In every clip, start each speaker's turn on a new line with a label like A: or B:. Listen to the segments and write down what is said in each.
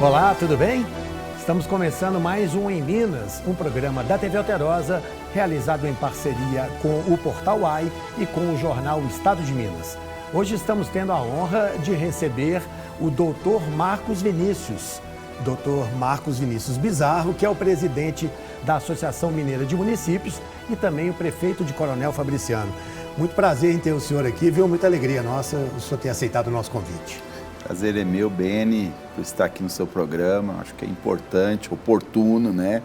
A: Olá, tudo bem? Estamos começando mais um Em Minas, um programa da TV Alterosa, realizado em parceria com o Portal Uai e com o jornal Estado de Minas. Hoje estamos tendo a honra de receber o Dr. Marcos Vinícius. Dr. Marcos Vinícius Bizarro, que é o presidente da Associação Mineira de Municípios e também o prefeito de Coronel Fabriciano. Muito prazer em ter o senhor aqui, viu? Muita alegria nossa o senhor ter aceitado o nosso convite.
B: Prazer é meu, Beni, por estar aqui no seu programa. Acho que é importante, oportuno, né?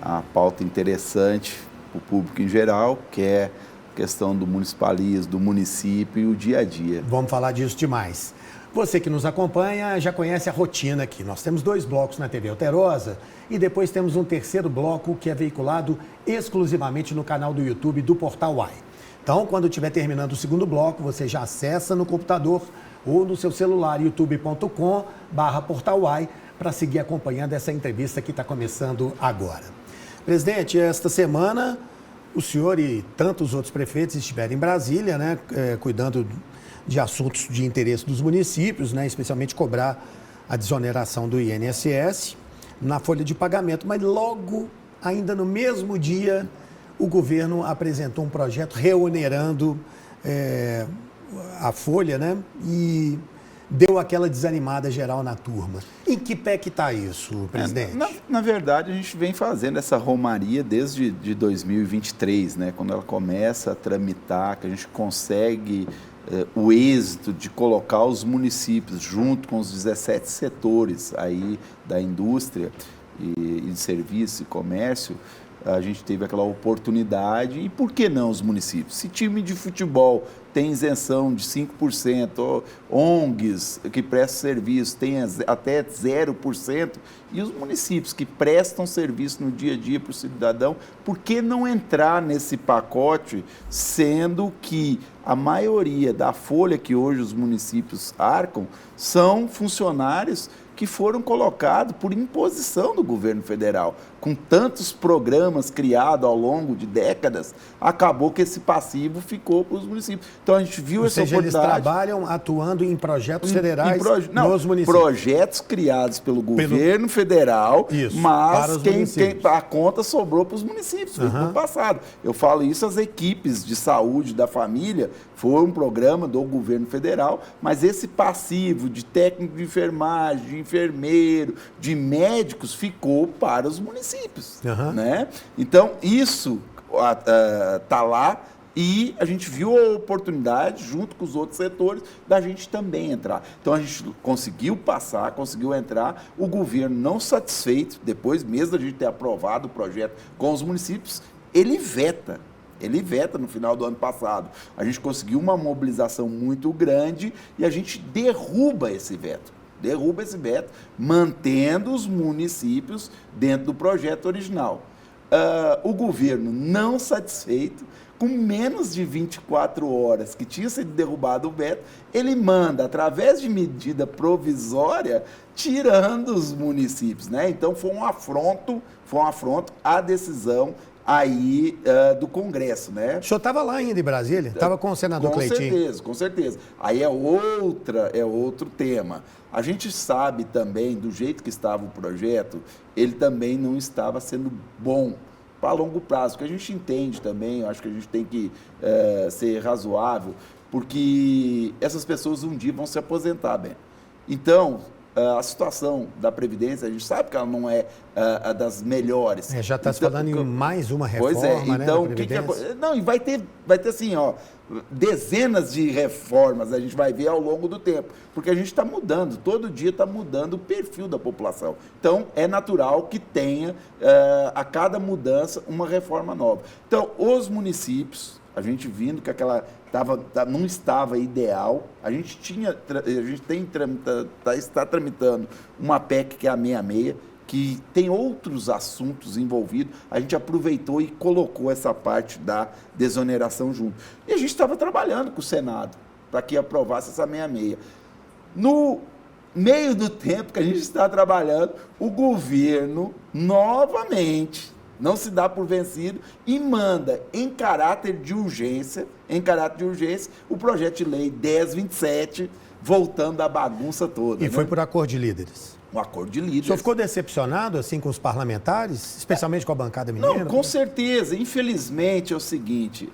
B: A pauta interessante para o público em geral, que é a questão do municipalismo, do município e o dia a dia.
A: Vamos falar disso demais. Você que nos acompanha já conhece a rotina aqui. Nós temos 2 blocos na TV Alterosa e depois temos um terceiro bloco que é veiculado exclusivamente no canal do YouTube do Portal Uai. Então, quando estiver terminando o segundo bloco, você já acessa no computador ou no seu celular, youtube.com/portaluai, para seguir acompanhando essa entrevista que está começando agora. Presidente, esta semana o senhor e tantos outros prefeitos estiveram em Brasília, né, cuidando de assuntos de interesse dos municípios, né, especialmente cobrar a desoneração do INSS na folha de pagamento. Mas logo, ainda no mesmo dia, o governo apresentou um projeto reonerando a folha, né? E deu aquela desanimada geral na turma. Em que pé que está isso, presidente?
B: Na verdade, a gente vem fazendo essa romaria desde 2023, né? Quando ela começa a tramitar, que a gente consegue o êxito de colocar os municípios junto com os 17 setores aí da indústria e de serviço e comércio. A gente teve aquela oportunidade, e por que não os municípios? Se time de futebol tem isenção de 5%, ONGs que prestam serviço tem até 0%, e os municípios que prestam serviço no dia a dia para o cidadão, por que não entrar nesse pacote, sendo que a maioria da folha que hoje os municípios arcam são funcionários que foram colocados por imposição do governo federal. Com tantos programas criados ao longo de décadas, acabou que esse passivo ficou para os municípios. Então a gente viu essa oportunidade.
A: Eles trabalham atuando em projetos federais nos municípios.
B: Projetos criados pelo governo federal,
A: isso,
B: mas a conta sobrou para os municípios no passado. Eu falo isso, as equipes de saúde da família, foi um programa do governo federal, mas esse passivo de técnico de enfermagem, de enfermeiro, de médicos, ficou para os municípios. Né? Então, isso está lá e a gente viu a oportunidade, junto com os outros setores, da gente também entrar. Então, a gente conseguiu passar, conseguiu entrar, o governo não satisfeito, depois mesmo da gente ter aprovado o projeto com os municípios, ele veta no final do ano passado. A gente conseguiu uma mobilização muito grande e a gente derruba esse veto, mantendo os municípios dentro do projeto original. O governo, não satisfeito, com menos de 24 horas que tinha sido derrubado o veto, ele manda, através de medida provisória, tirando os municípios, né? Então foi um afronto à decisão aí do Congresso, né?
A: O senhor estava lá ainda em Brasília? Estava com o senador Cleitinho?
B: Com certeza. Aí é outro tema. A gente sabe também, do jeito que estava o projeto, ele também não estava sendo bom para longo prazo, porque a gente entende também, eu acho que a gente tem que ser razoável, porque essas pessoas um dia vão se aposentar, bem. Então, a situação da Previdência, a gente sabe que ela não é a das melhores.
A: Já está se falando em mais uma reforma,
B: pois é, então,
A: né,
B: não, e vai ter assim, dezenas de reformas a gente vai ver ao longo do tempo, porque a gente está mudando, todo dia está mudando o perfil da população. Então, é natural que tenha, a cada mudança, uma reforma nova. Então, os municípios, a gente vindo que não estava ideal, está tramitando uma PEC que é a 66, que tem outros assuntos envolvidos, a gente aproveitou e colocou essa parte da desoneração junto. E a gente estava trabalhando com o Senado para que aprovasse essa 66. No meio do tempo que a gente está trabalhando, o governo novamente não se dá por vencido e manda em caráter de urgência, o projeto de lei 1027, voltando à bagunça toda.
A: E
B: né?
A: foi por acordo de líderes.
B: Um acordo de líderes.
A: O senhor ficou decepcionado assim com os parlamentares, especialmente com a bancada mineira?
B: Não, com certeza. Infelizmente é o seguinte,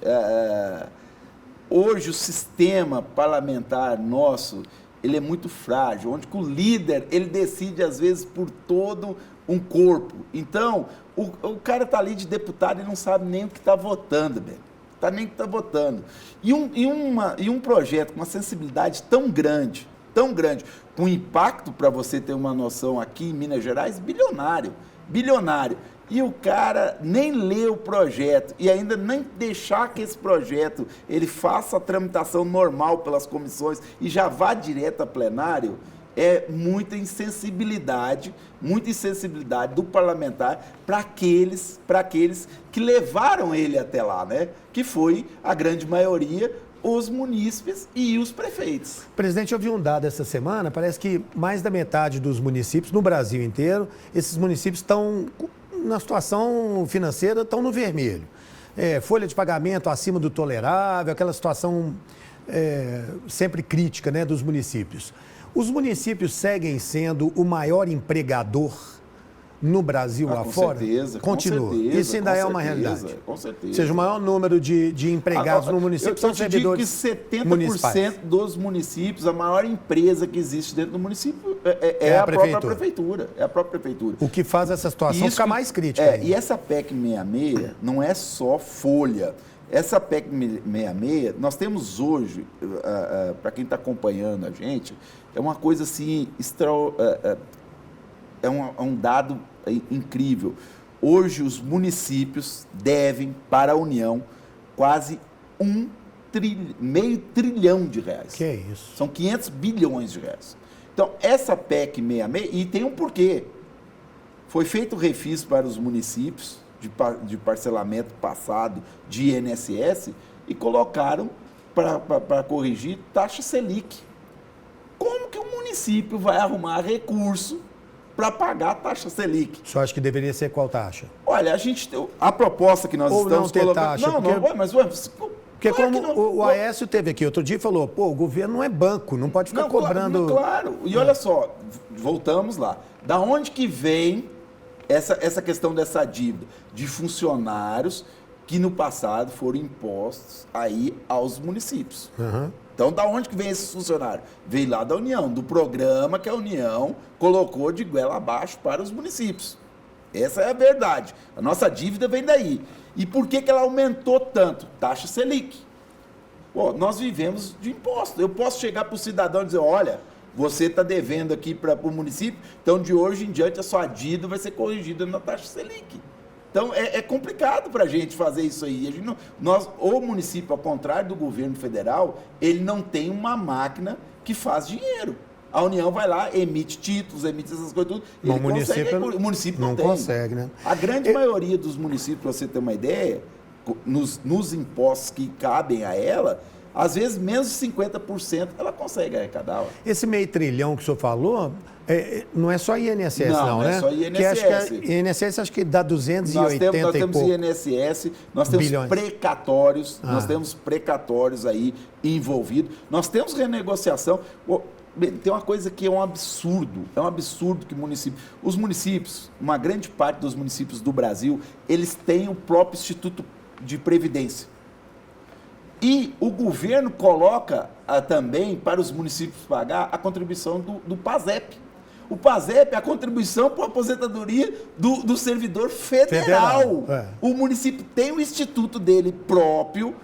B: hoje o sistema parlamentar nosso, ele é muito frágil, onde que o líder, ele decide às vezes por todo um corpo. Então, o cara está ali de deputado e não sabe nem o que está votando, velho. Tá nem o que está votando. E um projeto com uma sensibilidade tão grande, com impacto, para você ter uma noção, aqui em Minas Gerais, bilionário. E o cara nem lê o projeto e ainda nem deixar que esse projeto ele faça a tramitação normal pelas comissões e já vá direto a plenário, é muita insensibilidade do parlamentar para aqueles que levaram ele até lá, né? Que foi a grande maioria, os munícipes e os prefeitos.
A: Presidente, eu vi um dado essa semana, parece que mais da metade dos municípios, no Brasil inteiro, esses municípios estão, na situação financeira, estão no vermelho. Folha de pagamento acima do tolerável, aquela situação sempre crítica, né, dos municípios. Os municípios seguem sendo o maior empregador no Brasil afora?
B: Certeza,
A: continua.
B: Com certeza,
A: isso ainda é uma realidade.
B: Com certeza.
A: Ou seja, o maior número de empregados no município são servidores municipais.
B: Eu te digo que 70% dos municípios, a maior empresa que existe dentro do município é a própria prefeitura. É a própria prefeitura.
A: O que faz essa situação ficar mais crítica.
B: E essa PEC 66 não é só folha. Essa PEC 66, nós temos hoje, para quem está acompanhando a gente, é uma coisa assim, é um dado incrível. Hoje os municípios devem para a União quase meio trilhão de reais.
A: Que é isso?
B: São 500 bilhões de reais. Então, essa PEC 66, e tem um porquê. Foi feito refis para os municípios de parcelamento passado de INSS e colocaram para corrigir taxa Selic. Como que o município vai arrumar recurso para pagar a taxa Selic?
A: O senhor acha que deveria ser qual taxa?
B: Olha, a proposta que nós estamos colocando...
A: Taxa, porque como o Aécio teve aqui outro dia e falou, o governo não é banco, não pode ficar cobrando...
B: Claro, e olha só, voltamos lá. Da onde que vem essa questão dessa dívida? De funcionários que no passado foram impostos aí aos municípios.
A: Uhum.
B: Então, da onde que vem esses funcionários? Veio lá da União, do programa que a União colocou de goela abaixo para os municípios. Essa é a verdade. A nossa dívida vem daí. E por que ela aumentou tanto? Taxa Selic. Nós vivemos de imposto. Eu posso chegar para o cidadão e dizer, olha, você está devendo aqui para o município, então de hoje em diante a sua dívida vai ser corrigida na taxa Selic. Então, é complicado para a gente fazer isso aí. O município, ao contrário do governo federal, ele não tem uma máquina que faz dinheiro. A União vai lá, emite títulos, emite essas coisas tudo. O município não tem.
A: Consegue, né?
B: A grande maioria dos municípios, para você ter uma ideia, nos impostos que cabem a ela, às vezes menos de 50% ela consegue arrecadar.
A: Esse meio trilhão que o senhor falou, não é só INSS, não, né?
B: Não é só INSS.
A: Que acho que INSS acho que dá 280
B: nós temos
A: pouco.
B: INSS, nós temos
A: bilhões.
B: Precatórios, nós temos precatórios aí envolvidos, nós temos renegociação. Tem uma coisa que é um absurdo que os municípios, uma grande parte dos municípios do Brasil, eles têm o próprio Instituto de Previdência. E o governo coloca também para os municípios pagar a contribuição do PASEP. O PASEP é a contribuição para a aposentadoria do servidor federal. O município tem o instituto dele próprio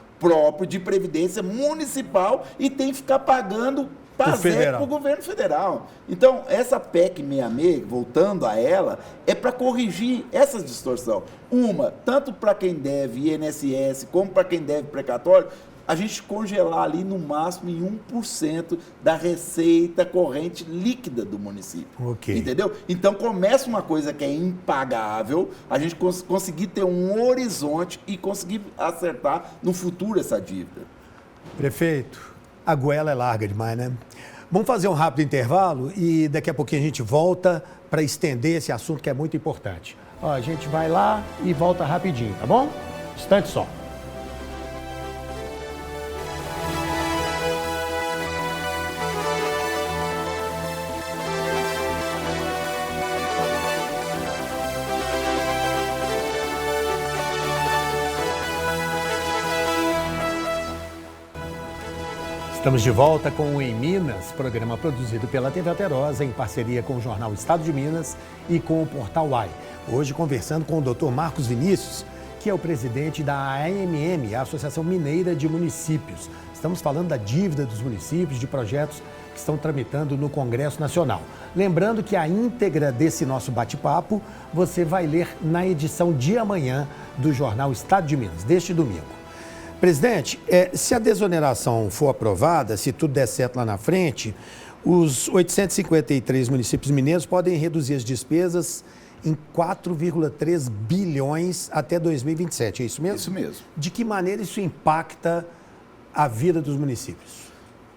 B: de previdência municipal e tem que ficar pagando PASEP para o governo federal. Então, essa PEC 66, voltando a ela, é para corrigir essa distorção. Tanto para quem deve INSS, como para quem deve precatório, a gente congelar ali no máximo em 1% da receita corrente líquida do município.
A: Okay.
B: Entendeu? Então começa uma coisa que é impagável, a gente conseguir ter um horizonte e conseguir acertar no futuro essa dívida.
A: Prefeito, a goela é larga demais, né? Vamos fazer um rápido intervalo e daqui a pouquinho a gente volta para estender esse assunto que é muito importante. A gente vai lá e volta rapidinho, tá bom? Instante só. Estamos de volta com o Em Minas, programa produzido pela TV Alterosa em parceria com o jornal Estado de Minas e com o Portal UAI. Hoje conversando com o Dr. Marcos Vinícius, que é o presidente da AMM, a Associação Mineira de Municípios. Estamos falando da dívida dos municípios, de projetos que estão tramitando no Congresso Nacional. Lembrando que a íntegra desse nosso bate-papo você vai ler na edição de amanhã do jornal Estado de Minas, deste domingo. Presidente, se a desoneração for aprovada, se tudo der certo lá na frente, os 853 municípios mineiros podem reduzir as despesas em 4,3 bilhões até 2027, é isso mesmo?
B: Isso mesmo.
A: De que maneira isso impacta a vida dos municípios?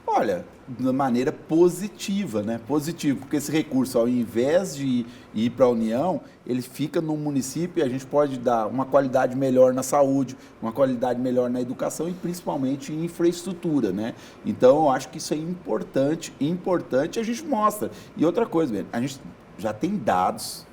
B: Olha, de maneira positiva, né? Positivo, porque esse recurso, ao invés de ir para a União, ele fica no município e a gente pode dar uma qualidade melhor na saúde, uma qualidade melhor na educação e principalmente em infraestrutura, né? Então, eu acho que isso é importante a gente mostra. E outra coisa, a gente já tem dados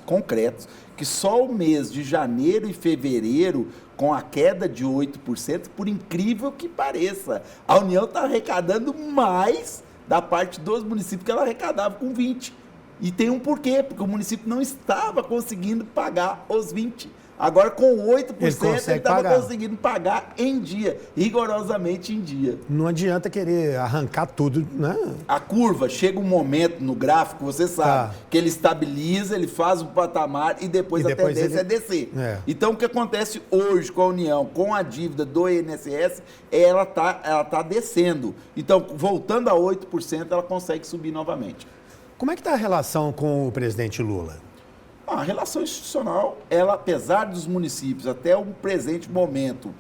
B: concretos, que só o mês de janeiro e fevereiro, com a queda de 8%, por incrível que pareça, a União está arrecadando mais da parte dos municípios que ela arrecadava com 20%. E tem um porquê, porque o município não estava conseguindo pagar os 20%. Agora, com 8%, ele estava conseguindo pagar em dia, rigorosamente em dia.
A: Não adianta querer arrancar tudo, né?
B: A curva, chega um momento no gráfico, você sabe, que ele estabiliza, ele faz um patamar e depois a tendência é descer. Então, o que acontece hoje com a União, com a dívida do INSS, ela tá descendo. Então, voltando a 8%, ela consegue subir novamente.
A: Como é que está a relação com o presidente Lula?
B: A relação institucional, ela, apesar dos municípios, até o presente momento,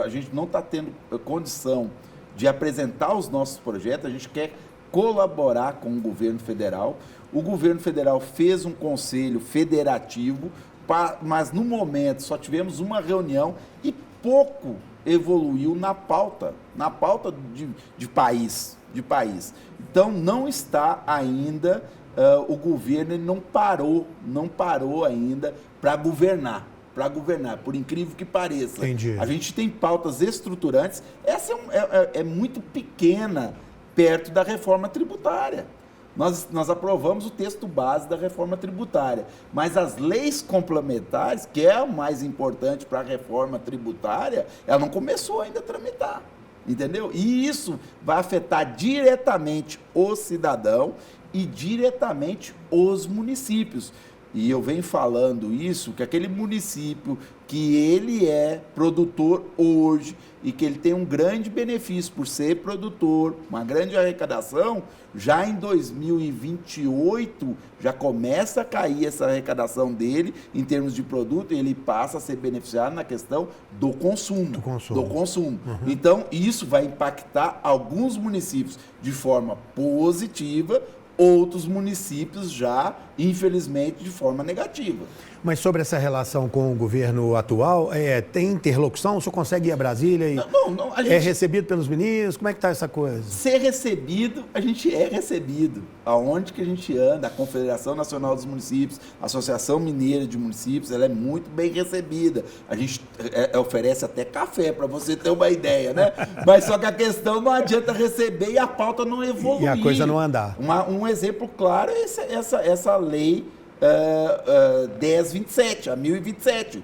B: a gente não está tendo condição de apresentar os nossos projetos, a gente quer colaborar com o governo federal. O governo federal fez um conselho federativo, mas no momento só tivemos uma reunião e pouco evoluiu na pauta de país. Então, não está ainda... o governo não parou ainda para governar, por incrível que pareça.
A: Entendi.
B: A gente tem pautas estruturantes, essa é muito pequena perto da reforma tributária. Nós aprovamos o texto base da reforma tributária, mas as leis complementares, que é o mais importante para a reforma tributária, ela não começou ainda a tramitar. Entendeu? E isso vai afetar diretamente o cidadão e diretamente os municípios. E eu venho falando isso, que aquele município que ele é produtor hoje e que ele tem um grande benefício por ser produtor, uma grande arrecadação, já em 2028 já começa a cair essa arrecadação dele em termos de produto e ele passa a ser beneficiado na questão do consumo. Uhum. Então, isso vai impactar alguns municípios de forma positiva, outros municípios já, infelizmente, de forma negativa.
A: Mas sobre essa relação com o governo atual, tem interlocução? O senhor consegue ir a Brasília e
B: não, a gente...
A: é recebido pelos ministros? Como é que está essa coisa?
B: Ser recebido, a gente é recebido. Aonde que a gente anda, a Confederação Nacional dos Municípios, a Associação Mineira de Municípios, ela é muito bem recebida. A gente oferece até café, para você ter uma ideia, né? Mas só que a questão não adianta receber e a pauta não evoluir.
A: E a coisa não andar.
B: Um exemplo claro é essa lei 1027, a 1027.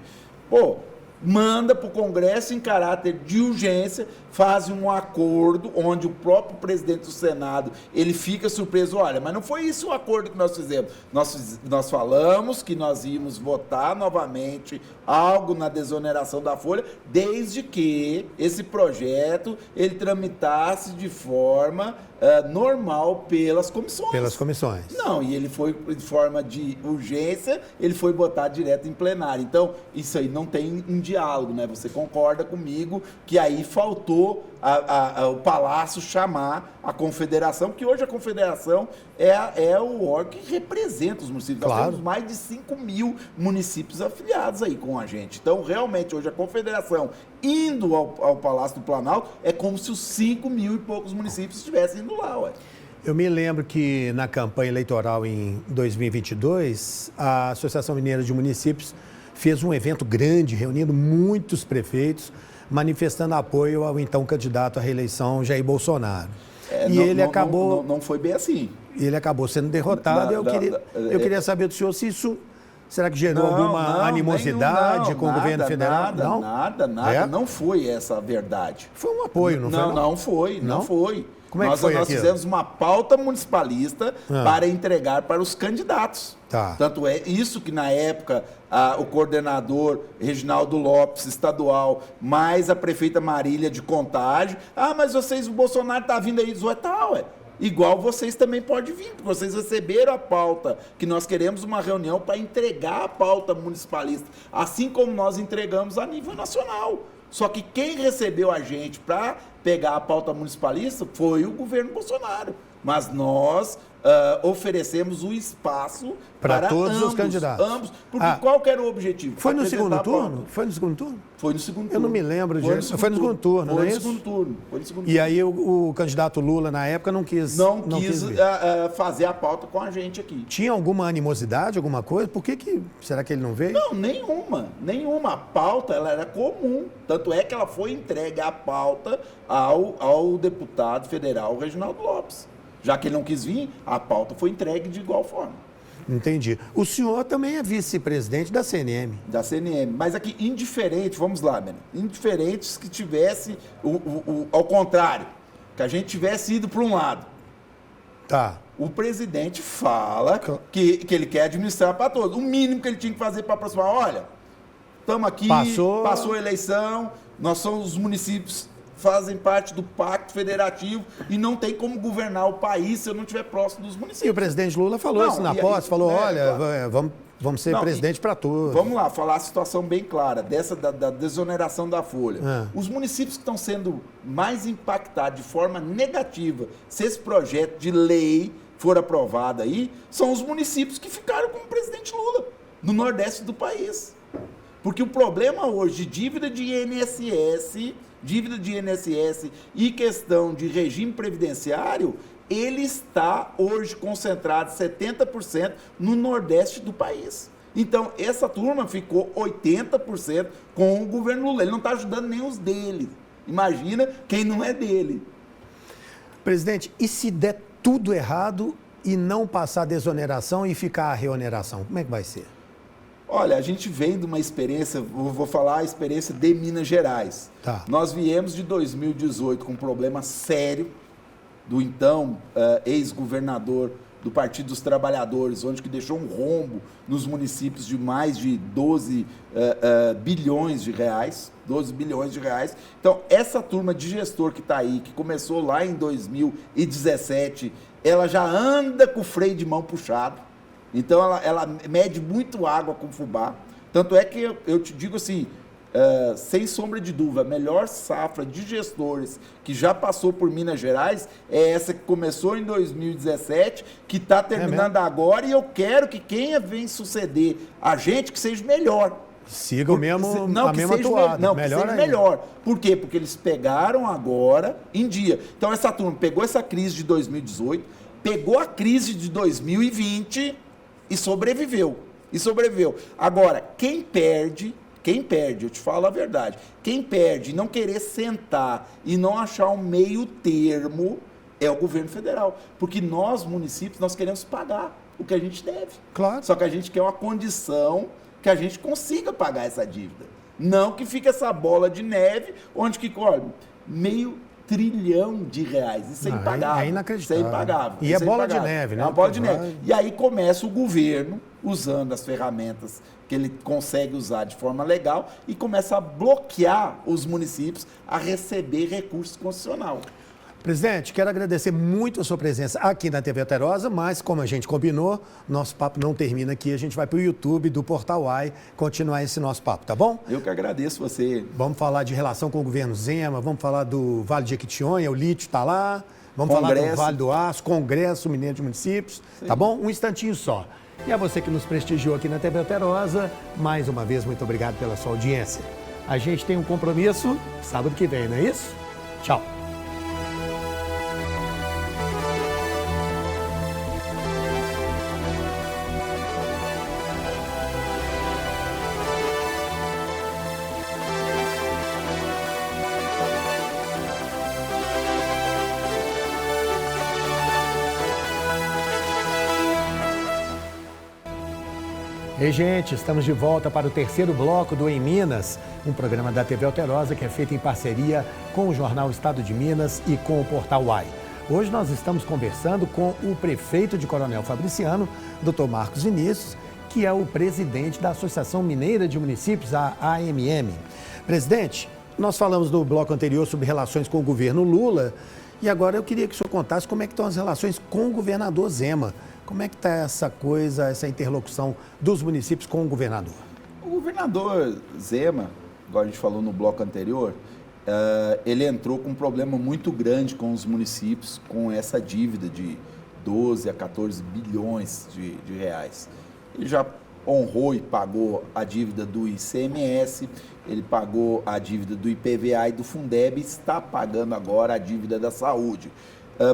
B: Pô, manda para o Congresso em caráter de urgência, faz um acordo onde o próprio presidente do Senado, ele fica surpreso, olha, mas não foi isso o acordo que nós fizemos. Nós falamos que nós íamos votar novamente algo na desoneração da folha, desde que esse projeto ele tramitasse de forma normal pelas comissões.
A: Pelas comissões.
B: Não, e ele foi de forma de urgência, ele foi botar direto em plenário. Então, isso aí não tem um diálogo, né? Você concorda comigo que aí faltou o Palácio chamar a Confederação, porque hoje a Confederação é o órgão que representa os municípios.
A: Claro.
B: Nós temos mais de 5 mil municípios afiliados aí com a gente. Então, realmente, hoje a Confederação indo ao Palácio do Planalto é como se os 5 mil e poucos municípios estivessem indo lá, ué.
A: Eu me lembro que na campanha eleitoral em 2022, a Associação Mineira de Municípios fez um evento grande, reunindo muitos prefeitos, manifestando apoio ao então candidato à reeleição, Jair Bolsonaro. E
B: não,
A: ele acabou...
B: Não foi bem assim.
A: Ele acabou sendo derrotado. Eu queria saber do senhor se isso... Será que gerou alguma animosidade com o governo federal?
B: Nada. Não foi essa a verdade.
A: Foi um apoio, não foi?
B: Não foi.
A: Como é que foi
B: nós
A: aquilo?
B: fizemos uma pauta municipalista para entregar para os candidatos.
A: Tá.
B: Tanto é isso que, na época, o coordenador Reginaldo Lopes, estadual, mais a prefeita Marília de Contagem. Mas o Bolsonaro está vindo aí, ué. Igual vocês também podem vir, porque vocês receberam a pauta, que nós queremos uma reunião para entregar a pauta municipalista, assim como nós entregamos a nível nacional. Só que quem recebeu a gente para pegar a pauta municipalista foi o governo Bolsonaro. Mas nós oferecemos o espaço para
A: todos os candidatos.
B: Ambos, porque qual que era o objetivo?
A: Foi no segundo turno? Foi no segundo turno?
B: Foi no segundo turno.
A: Eu não me lembro disso. Foi no segundo turno, não é isso?
B: Foi no segundo turno.
A: E aí o candidato Lula, na época, não quis
B: fazer a pauta com a gente aqui.
A: Tinha alguma animosidade, alguma coisa? Por que será que ele não veio?
B: Não, nenhuma. A pauta, ela era comum. Tanto é que ela foi entregue a pauta ao deputado federal Reginaldo Lopes. Já que ele não quis vir, a pauta foi entregue de igual forma.
A: Entendi. O senhor também é vice-presidente da CNM.
B: Da CNM. Mas aqui, indiferente, vamos lá, Bena. Indiferentes que tivesse, ao contrário, que a gente tivesse ido para um lado.
A: Tá.
B: O presidente fala que ele quer administrar para todos. O mínimo que ele tinha que fazer para aproximar, olha, estamos aqui, passou a eleição, nós somos os municípios, fazem parte do Pacto Federativo e não tem como governar o país se eu não estiver próximo dos municípios.
A: E o presidente Lula falou isso na posse, falou, olha, vamos ser presidente para todos.
B: Vamos lá, falar a situação bem clara, da desoneração da folha. Os municípios que estão sendo mais impactados de forma negativa, se esse projeto de lei for aprovado aí, são os municípios que ficaram com o presidente Lula, no Nordeste do país. Porque o problema hoje de dívida de INSS e questão de regime previdenciário, ele está hoje concentrado 70% no Nordeste do país. Então, essa turma ficou 80% com o governo Lula. Ele não está ajudando nem os dele. Imagina quem não é dele.
A: Presidente, e se der tudo errado e não passar a desoneração e ficar a reoneração, como é que vai ser?
B: Olha, a gente vem de uma experiência, vou falar a experiência de Minas Gerais.
A: Tá.
B: Nós viemos de 2018 com um problema sério do então ex-governador do Partido dos Trabalhadores, onde que deixou um rombo nos municípios de mais de 12 bilhões de reais. 12 bilhões de reais. Então, essa turma de gestor que está aí, que começou lá em 2017, ela já anda com o freio de mão puxado. Então, ela mede muito água com fubá. Tanto é que eu te digo assim, sem sombra de dúvida, a melhor safra de gestores que já passou por Minas Gerais é essa que começou em 2017, que está terminando agora, e eu quero que quem vem suceder a gente, que seja melhor.
A: Siga a mesma toada.
B: Não, que seja melhor. Por quê? Porque eles pegaram agora em dia. Então, essa turma pegou essa crise de 2018, pegou a crise de 2020... E sobreviveu. Agora, quem perde, eu te falo a verdade, quem perde e não querer sentar e não achar um meio termo é o governo federal. Porque nós, municípios, nós queremos pagar o que a gente deve.
A: Claro.
B: Só que a gente quer uma condição que a gente consiga pagar essa dívida. Não que fique essa bola de neve, onde que, olha, meio trilhão de reais. Isso é impagável.
A: É inacreditável.
B: Isso é impagável.
A: E é bola de neve, né?
B: É uma bola de neve. E aí começa o governo, usando as ferramentas que ele consegue usar de forma legal, e começa a bloquear os municípios a receber recurso constitucional.
A: Presidente, quero agradecer muito a sua presença aqui na TV Alterosa, mas como a gente combinou, nosso papo não termina aqui, a gente vai para o YouTube do Portal AI continuar esse nosso papo, tá bom?
B: Eu que agradeço você.
A: Vamos falar de relação com o governo Zema, vamos falar do Vale de Jequitinhonha, o lítio está lá, vamos falar do Vale do Aço, Congresso Mineiro de Municípios, tá bom? Um instantinho só. E a você que nos prestigiou aqui na TV Alterosa, mais uma vez, muito obrigado pela sua audiência. A gente tem um compromisso sábado que vem, não é isso? Tchau. Ei, gente, estamos de volta para o terceiro bloco do Em Minas, um programa da TV Alterosa que é feito em parceria com o jornal Estado de Minas e com o Portal UAI. Hoje nós estamos conversando com o prefeito de Coronel Fabriciano, Dr. Marcos Vinícius, que é o presidente da Associação Mineira de Municípios, a AMM. Presidente, nós falamos no bloco anterior sobre relações com o governo Lula e agora eu queria que o senhor contasse como é que estão as relações com o governador Zema. Como é que está essa coisa, essa interlocução dos municípios com o governador?
B: O governador Zema, igual a gente falou no bloco anterior, ele entrou com um problema muito grande com os municípios, com essa dívida de 12 a 14 bilhões de reais. Ele já honrou e pagou a dívida do ICMS, ele pagou a dívida do IPVA e do Fundeb e está pagando agora a dívida da saúde.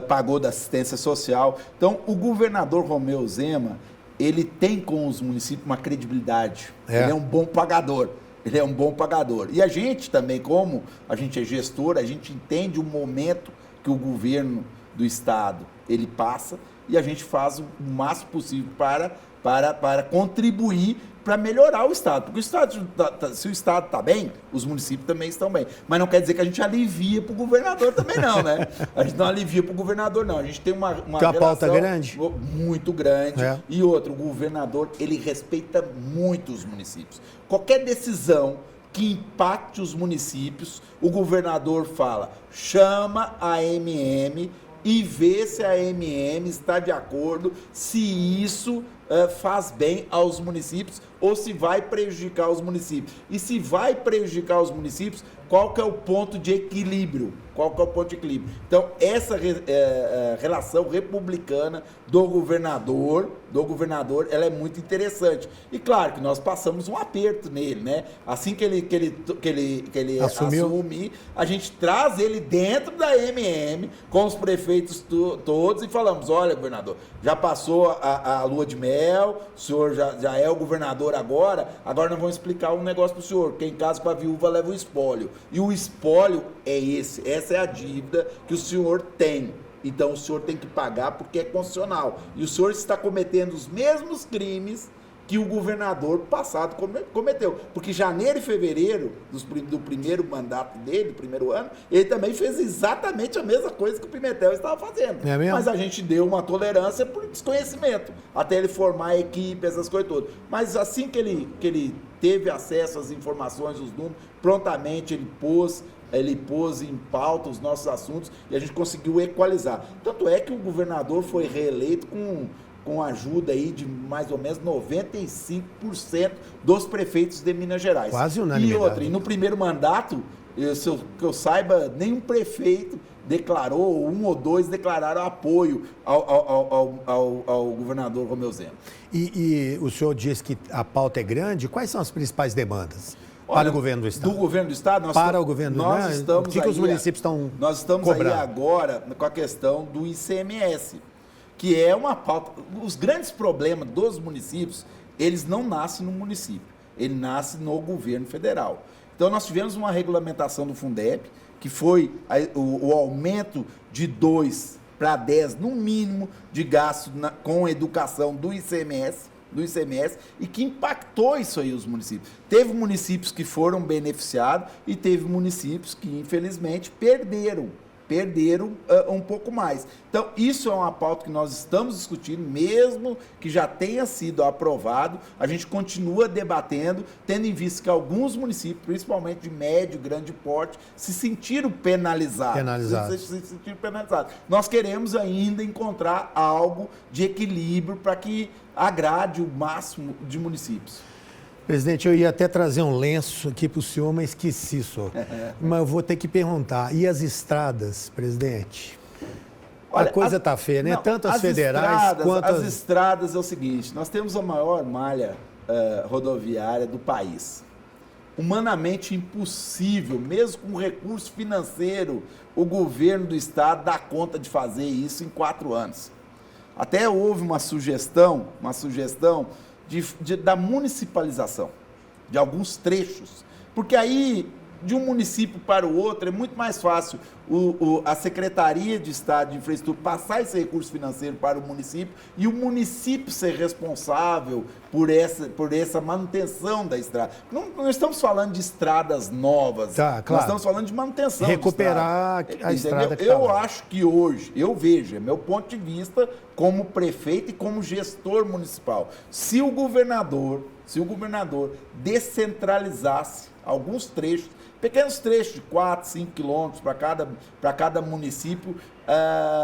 B: Pagou da assistência social. Então, o governador Romeu Zema, ele tem com os municípios uma credibilidade. Ele é um bom pagador. Ele é um bom pagador. E a gente também, como a gente é gestor, a gente entende o momento que o governo do Estado ele passa e a gente faz o máximo possível para contribuir para melhorar o Estado. Porque se o Estado está bem, os municípios também estão bem. Mas não quer dizer que a gente alivia para o governador também não, né? A gente não alivia para o governador, não. A gente tem uma relação
A: pauta grande?
B: Muito grande. E outra, o governador, ele respeita muito os municípios. Qualquer decisão que impacte os municípios, o governador fala, chama a AMM e vê se a AMM está de acordo, se isso faz bem aos municípios ou se vai prejudicar os municípios. E se vai prejudicar os municípios, qual que é o ponto de equilíbrio? Qual que é o ponto de equilíbrio? Então, essa relação republicana do governador, ela é muito interessante. E claro que nós passamos um aperto nele, né? Assim que ele assumir, a gente traz ele dentro da MM, com os prefeitos todos e falamos, olha, governador, já passou a lua de mel, o senhor já é o governador agora nós vamos explicar um negócio para o senhor, quem casa com a viúva leva o espólio. E o espólio é essa é a dívida que o senhor tem. Então o senhor tem que pagar porque é constitucional. E o senhor está cometendo os mesmos crimes que o governador passado cometeu. Porque janeiro e fevereiro do primeiro mandato dele, do primeiro ano, ele também fez exatamente a mesma coisa que o Pimentel estava fazendo.
A: É mesmo?
B: Mas a gente deu uma tolerância por desconhecimento, até ele formar a equipe, essas coisas todas. Mas assim que ele teve acesso às informações, os números, prontamente ele pôs em pauta os nossos assuntos e a gente conseguiu equalizar. Tanto é que o governador foi reeleito com ajuda aí de mais ou menos 95% dos prefeitos de Minas Gerais.
A: Quase unanimidade.
B: E no primeiro mandato, que eu saiba, nenhum prefeito declarou, um ou dois declararam apoio ao governador Romeu Zema.
A: E o senhor disse que a pauta é grande. Quais são as principais demandas para o governo do Estado?
B: Do governo do Estado?
A: Para o governo do Estado? O que os municípios estão
B: Nós estamos
A: cobrando?
B: Aí agora com a questão do ICMS, que é uma pauta. Os grandes problemas dos municípios, eles não nascem no município, ele nasce no governo federal. Então nós tivemos uma regulamentação do Fundeb, que foi o aumento de 2 para 10, no mínimo, de gasto com educação do ICMS, e que impactou isso aí os municípios. Teve municípios que foram beneficiados e teve municípios que, infelizmente, perderam um pouco mais. Então, isso é uma pauta que nós estamos discutindo, mesmo que já tenha sido aprovado, a gente continua debatendo, tendo em vista que alguns municípios, principalmente de médio, grande porte, se sentiram penalizados. Se sentiram penalizados. Nós queremos ainda encontrar algo de equilíbrio para que agrade o máximo de municípios.
A: Presidente, eu ia até trazer um lenço aqui para o senhor, mas esqueci só. Mas eu vou ter que perguntar. E as estradas, presidente? Olha, a coisa está feia, né? Tanto as federais quanto
B: as estradas é o seguinte, nós temos a maior malha rodoviária do país. Humanamente impossível, mesmo com recurso financeiro, o governo do Estado dá conta de fazer isso em 4 anos. Até houve uma sugestão da municipalização de alguns trechos, porque aí de um município para o outro, é muito mais fácil a Secretaria de Estado de Infraestrutura passar esse recurso financeiro para o município e o município ser responsável por essa manutenção da estrada. Não estamos falando de estradas novas,
A: tá, claro.
B: Nós estamos falando de manutenção.
A: Recuperar a estrada que
B: eu acho que hoje, eu vejo, é meu ponto de vista como prefeito e como gestor municipal, se o governador descentralizasse alguns trechos, pequenos trechos de 4, 5 quilômetros para cada município,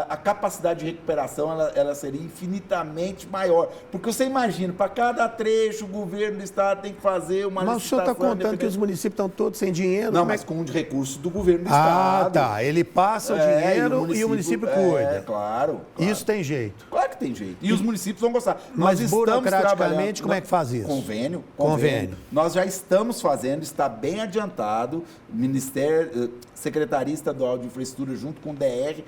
B: a capacidade de recuperação ela seria infinitamente maior. Porque você imagina, para cada trecho, o governo do estado tem que fazer uma licitação.
A: Mas o senhor está contando que os municípios estão todos sem dinheiro?
B: Não, mas com o recurso do governo do estado.
A: Tá. Ele passa o dinheiro e o município cuida.
B: Claro.
A: Isso tem jeito.
B: Claro que tem jeito. E os municípios vão gostar.
A: Mas burocraticamente, como é que faz isso?
B: Convênio. Nós já estamos fazendo, está bem adiantado. Secretaria Estadual de Infraestrutura, junto com o DR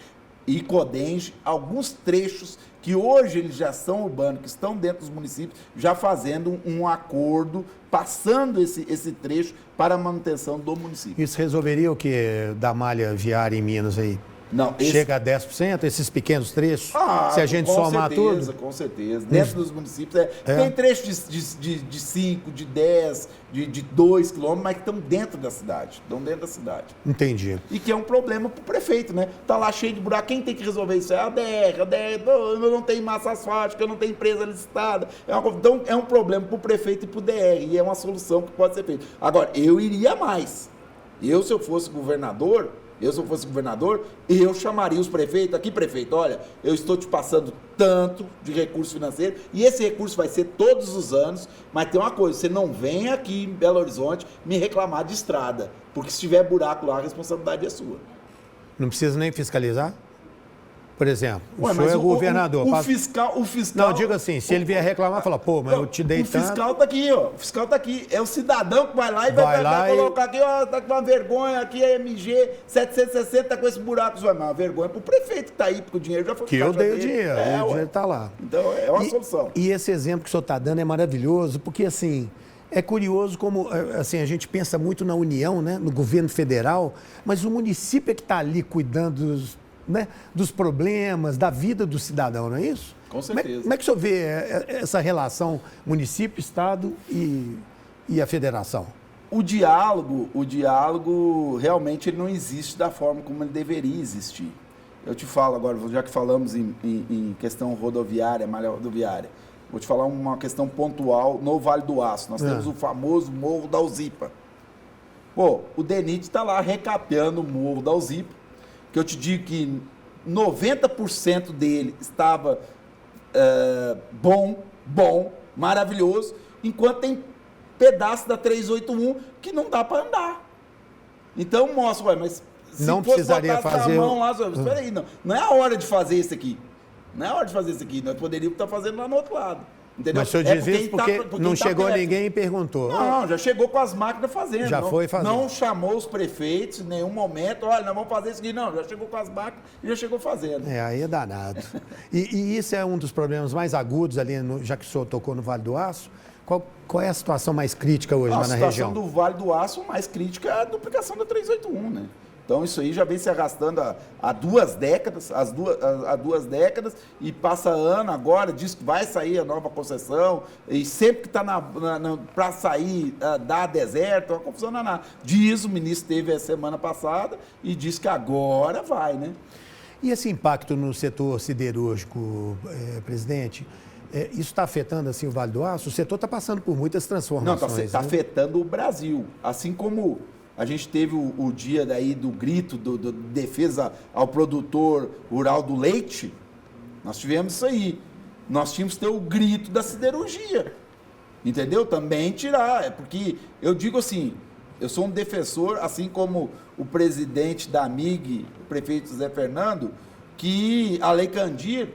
B: e Codenge, alguns trechos que hoje eles já são urbanos, que estão dentro dos municípios, já fazendo um acordo, passando esse trecho para a manutenção do município.
A: Isso resolveria o que da malha viária em Minas aí?
B: Não,
A: chega a 10%, esses pequenos trechos? Se a gente somar tudo?
B: Com certeza. Dentro dos municípios, tem trechos de 5, de 10, de 2 quilômetros, mas que estão dentro da cidade.
A: Entendi.
B: E que é um problema para o prefeito, né? Está lá cheio de buraco. Quem tem que resolver isso? É a DR. Eu não tenho massa asfáltica, eu não tenho empresa licitada. Então, é um problema para o prefeito e para o DR. E é uma solução que pode ser feita. Agora, eu iria mais. Se eu fosse governador, eu chamaria os prefeitos, aqui prefeito, olha, eu estou te passando tanto de recurso financeiro e esse recurso vai ser todos os anos, mas tem uma coisa, você não vem aqui em Belo Horizonte me reclamar de estrada, porque se tiver buraco lá, a responsabilidade é sua.
A: Não precisa nem fiscalizar? Por exemplo, o senhor é governador.
B: O fiscal...
A: Não, digo assim, se ele vier reclamar, fala, pô, mas eu te dei tanto...
B: O fiscal está aqui, ó. O fiscal está aqui. É o cidadão que vai lá e vai colocar aqui, ó, tá com uma vergonha, aqui é MG 760, tá com esse buraco. Mas uma vergonha pro prefeito que está aí, porque o dinheiro já foi...
A: Que eu dei o dinheiro, o dinheiro está lá.
B: Então, é uma solução.
A: E esse exemplo que o senhor está dando é maravilhoso, porque, assim... É curioso como assim, a gente pensa muito na União, né, no governo federal, mas o município é que está ali cuidando dos problemas, da vida do cidadão, não é isso?
B: Com certeza.
A: Como é que o senhor vê essa relação município, Estado e a federação?
B: O diálogo realmente ele não existe da forma como ele deveria existir. Eu te falo agora, já que falamos em questão rodoviária, malha rodoviária, vou te falar uma questão pontual no Vale do Aço. Nós temos o famoso Morro da Alzipa. Pô, o DENIT está lá recapeando o Morro da Alzipa, que eu te digo que 90% dele estava bom, maravilhoso, enquanto tem pedaço da 381 que não dá para andar. Então mostra, mas se
A: não
B: fosse
A: precisaria
B: botar
A: fazer
B: a mão lá, espera aí, não é a hora de fazer isso aqui. Nós poderíamos estar fazendo lá no outro lado. Entendeu?
A: Mas o senhor diz isso porque não chegou ninguém e perguntou.
B: Não, já chegou com as máquinas fazendo.
A: Já foi fazendo.
B: Não chamou os prefeitos em nenhum momento, olha, nós vamos fazer isso aqui. Não, já chegou com as máquinas e já chegou fazendo.
A: Aí é danado. E isso é um dos problemas mais agudos ali, já que o senhor tocou no Vale do Aço. Qual é a situação mais crítica hoje lá na região? A situação
B: do Vale do Aço mais crítica é a duplicação da 381, né? Então, isso aí já vem se arrastando há 2 décadas, há 2 décadas, e passa ano agora, diz que vai sair a nova concessão, e sempre que está para sair, dá deserto, uma confusão danada. Diz, o ministro teve a semana passada, e diz que agora vai, né?
A: E esse impacto no setor siderúrgico, presidente, isso está afetando assim, o Vale do Aço? O setor está passando por muitas transformações.
B: Não, está afetando o Brasil, assim como... A gente teve o dia daí do grito, do defesa ao produtor rural do leite. Nós tivemos isso aí. Nós tínhamos que ter o grito da siderurgia. Entendeu? Também tirar. Porque eu digo assim, eu sou um defensor, assim como o presidente da AMIG, o prefeito José Fernando, que a Lei Candir,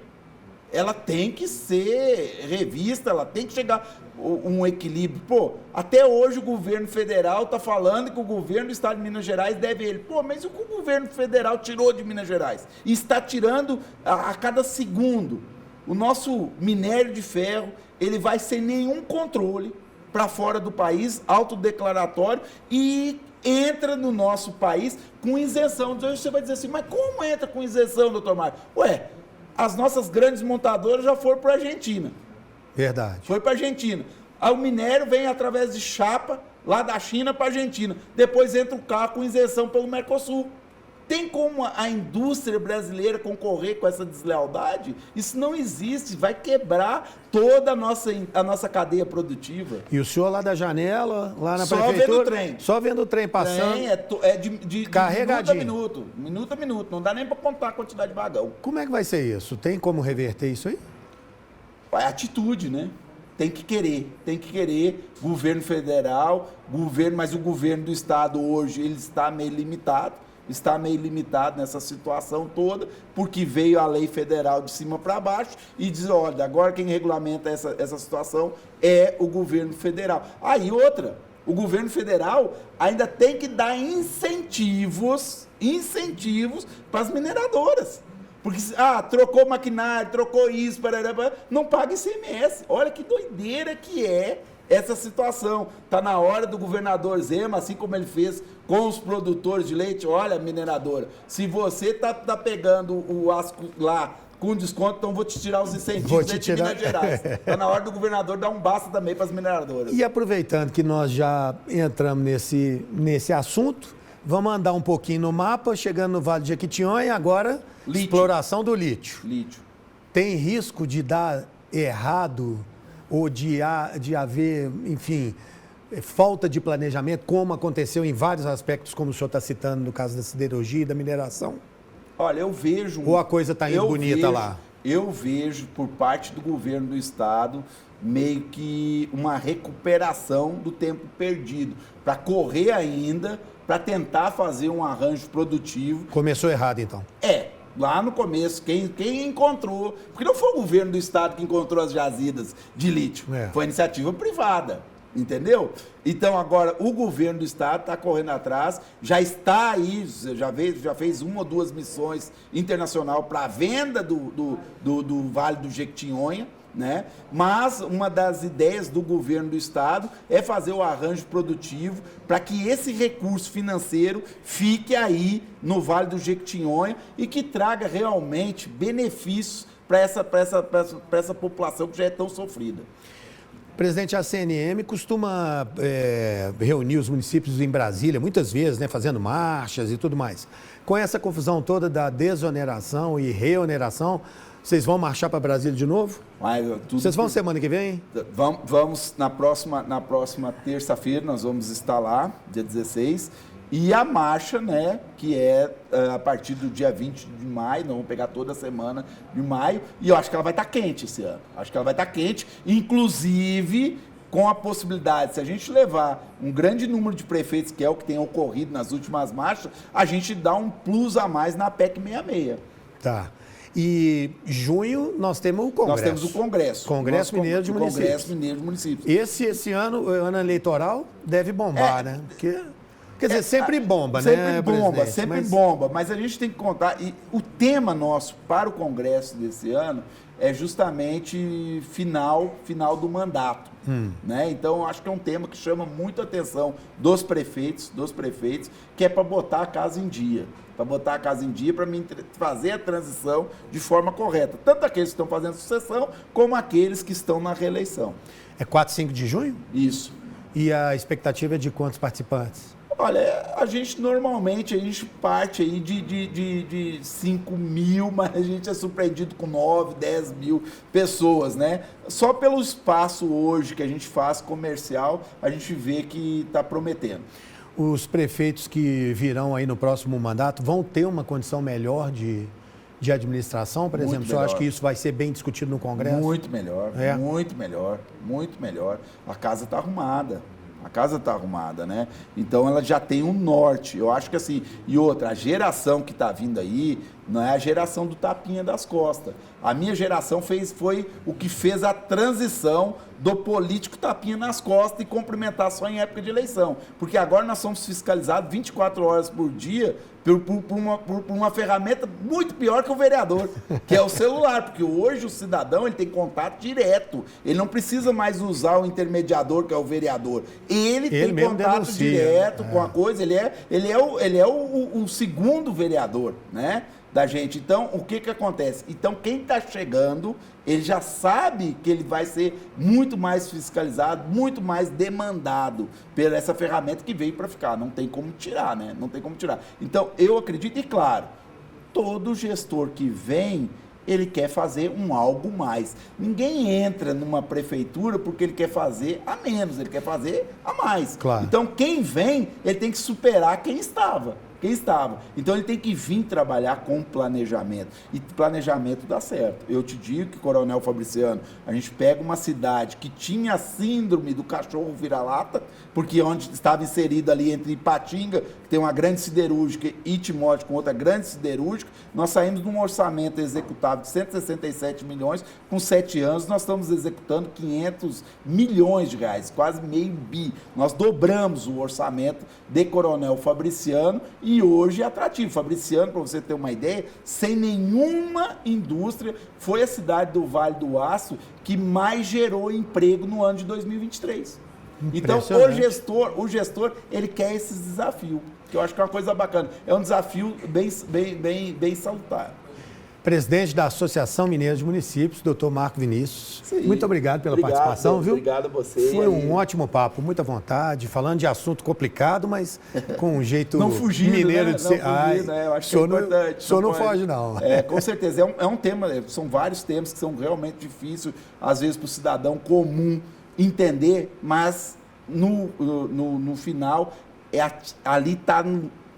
B: ela tem que ser revista, ela tem que chegar um equilíbrio. Pô, até hoje o governo federal está falando que o governo do estado de Minas Gerais deve ele. Pô, mas o que o governo federal tirou de Minas Gerais? E está tirando a cada segundo. O nosso minério de ferro, ele vai sem nenhum controle para fora do país, autodeclaratório, e entra no nosso país com isenção. Então você vai dizer assim, mas como entra com isenção, doutor Mário? Ué, as nossas grandes montadoras já foram para a Argentina.
A: Verdade.
B: Foi para a Argentina. O minério vem através de chapa, lá da China para a Argentina. Depois entra o carro com isenção pelo Mercosul. Tem como a indústria brasileira concorrer com essa deslealdade? Isso não existe, vai quebrar toda a nossa cadeia produtiva.
A: E o senhor lá da janela, lá na
B: Só
A: prefeitura...
B: vendo o trem.
A: Só vendo o trem passando.
B: É de
A: carregadinho.
B: Minuto a minuto. Não dá nem para contar a quantidade de vagão.
A: Como é que vai ser isso? Tem como reverter isso aí?
B: É atitude, né? Tem que querer. Governo federal, mas o governo do estado hoje, ele está meio limitado nessa situação toda, porque veio a lei federal de cima para baixo e diz, olha, agora quem regulamenta essa situação é o governo federal. Aí outra, o governo federal ainda tem que dar incentivos para as mineradoras. Porque, trocou maquinário, trocou isso, não paga ICMS. Olha que doideira que é essa situação. Está na hora do governador Zema, assim como ele fez com os produtores de leite. Olha, mineradora, se você tá pegando o asco lá com desconto, então vou te tirar os incentivos de Minas Gerais. Está na hora do governador dar um basta também para as mineradoras.
A: E aproveitando que nós já entramos nesse assunto, vamos andar um pouquinho no mapa, chegando no Vale de Jequitinhonha, agora lítio. Exploração do lítio. Tem risco de dar errado ou de haver, enfim, falta de planejamento, como aconteceu em vários aspectos, como o senhor está citando no caso da siderurgia e da mineração?
B: Olha, eu vejo...
A: Ou a coisa está indo bonita lá?
B: Eu vejo, por parte do governo do estado, meio que uma recuperação do tempo perdido, para correr ainda, para tentar fazer um arranjo produtivo.
A: Começou errado, então?
B: Lá no começo, quem encontrou... Porque não foi o governo do estado que encontrou as jazidas de lítio, foi a iniciativa privada, entendeu? Então, agora, o governo do estado está correndo atrás, já está aí, já fez 1 ou 2 missões internacional para a venda do Vale do Jequitinhonha, né? Mas uma das ideias do governo do estado é fazer o arranjo produtivo para que esse recurso financeiro fique aí no Vale do Jequitinhonha e que traga realmente benefícios para essa população que já é tão sofrida.
A: Presidente, a CNM costuma reunir os municípios em Brasília, muitas vezes, né, fazendo marchas e tudo mais. Com essa confusão toda da desoneração e reoneração, vocês vão marchar para Brasília de novo? Vocês vão semana que vem?
B: Vamos na próxima terça-feira, nós vamos estar lá, dia 16. E a marcha, né, que é a partir do dia 20 de maio, nós vamos pegar toda a semana de maio, e eu acho que ela vai estar quente esse ano. Acho que ela vai estar quente, inclusive com a possibilidade, se a gente levar um grande número de prefeitos, que é o que tem ocorrido nas últimas marchas, a gente dá um plus a mais na PEC 66.
A: Tá. E junho nós temos o Congresso.
B: Nós temos o Congresso.
A: Congresso Mineiro de Municípios.
B: Congresso Mineiro de Municípios.
A: Esse ano, o ano eleitoral, deve bombar, né? Porque, quer dizer, sempre bomba,
B: né, presidente? Sempre bomba, mas a gente tem que contar. E o tema nosso para o Congresso desse ano é justamente final do mandato. Né? Então, acho que é um tema que chama muito a atenção dos prefeitos, que é para botar a casa em dia. Para fazer a transição de forma correta. Tanto aqueles que estão fazendo sucessão, como aqueles que estão na reeleição.
A: É 4 e 5 de junho?
B: Isso.
A: E a expectativa é de quantos participantes?
B: Olha, a gente parte aí de 5 mil, mas a gente é surpreendido com 9, 10 mil pessoas, né? Só pelo espaço hoje que a gente faz comercial, a gente vê que está prometendo.
A: Os prefeitos que virão aí no próximo mandato vão ter uma condição melhor de administração, por exemplo? O senhor acha que isso vai ser bem discutido no Congresso?
B: Muito melhor, muito melhor. A casa está arrumada, né? Então ela já tem um norte. Eu acho que assim, e outra, a geração que está vindo aí, não é a geração do tapinha das costas. A minha geração foi o que fez a transição do político tapinha nas costas e cumprimentar só em época de eleição. Porque agora nós somos fiscalizados 24 horas por dia por uma ferramenta muito pior que o vereador, que é o celular. Porque hoje o cidadão ele tem contato direto. Ele não precisa mais usar o intermediador, que é o vereador. Ele tem contato direto com a coisa. Ele é o segundo vereador, né, da gente. Então, o que acontece? Então, quem está chegando, ele já sabe que ele vai ser muito mais fiscalizado, muito mais demandado por essa ferramenta que veio para ficar. Não tem como tirar, né? Não tem como tirar. Então, eu acredito, e claro, todo gestor que vem, ele quer fazer algo mais. Ninguém entra numa prefeitura porque ele quer fazer a menos, ele quer fazer a mais.
A: Claro.
B: Então, quem vem, ele tem que superar quem estava. Então, ele tem que vir trabalhar com planejamento. E planejamento dá certo. Eu te digo que, Coronel Fabriciano, a gente pega uma cidade que tinha a síndrome do cachorro vira-lata, porque onde estava inserido ali entre Ipatinga, que tem uma grande siderúrgica, e Timóteo com outra grande siderúrgica, nós saímos de um orçamento executável de 167 milhões, com 7 anos nós estamos executando 500 milhões de reais, quase meio bi. Nós dobramos o orçamento de Coronel Fabriciano e hoje é atrativo. Fabriciano, para você ter uma ideia, sem nenhuma indústria, foi a cidade do Vale do Aço que mais gerou emprego no ano de 2023. Então, o gestor, ele quer esses desafios, que eu acho que é uma coisa bacana. É um desafio bem salutar.
A: Presidente da Associação Mineira de Municípios, doutor Marco Vinícius. Sim. Muito obrigado pela participação, viu?
B: Obrigado a você.
A: Foi um ótimo papo, muita vontade, falando de assunto complicado, mas com um jeito
B: não fugindo,
A: mineiro
B: né?
A: de ser.
B: Eu acho que é importante.
A: O senhor não foge, não.
B: Com certeza. É um tema, são vários temas que são realmente difíceis, às vezes, para o cidadão comum entender, mas no final, ali está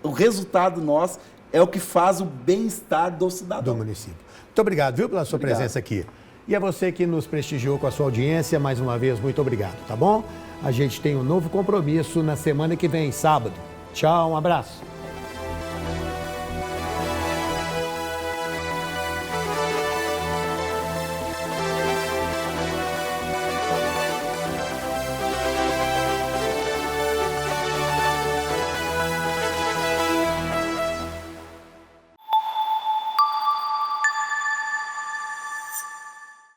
B: o resultado nosso. É o que faz o bem-estar do cidadão.
A: Do município. Muito obrigado, viu, pela sua presença aqui. E a você que nos prestigiou com a sua audiência, mais uma vez, muito obrigado, tá bom? A gente tem um novo compromisso na semana que vem, sábado. Tchau, um abraço.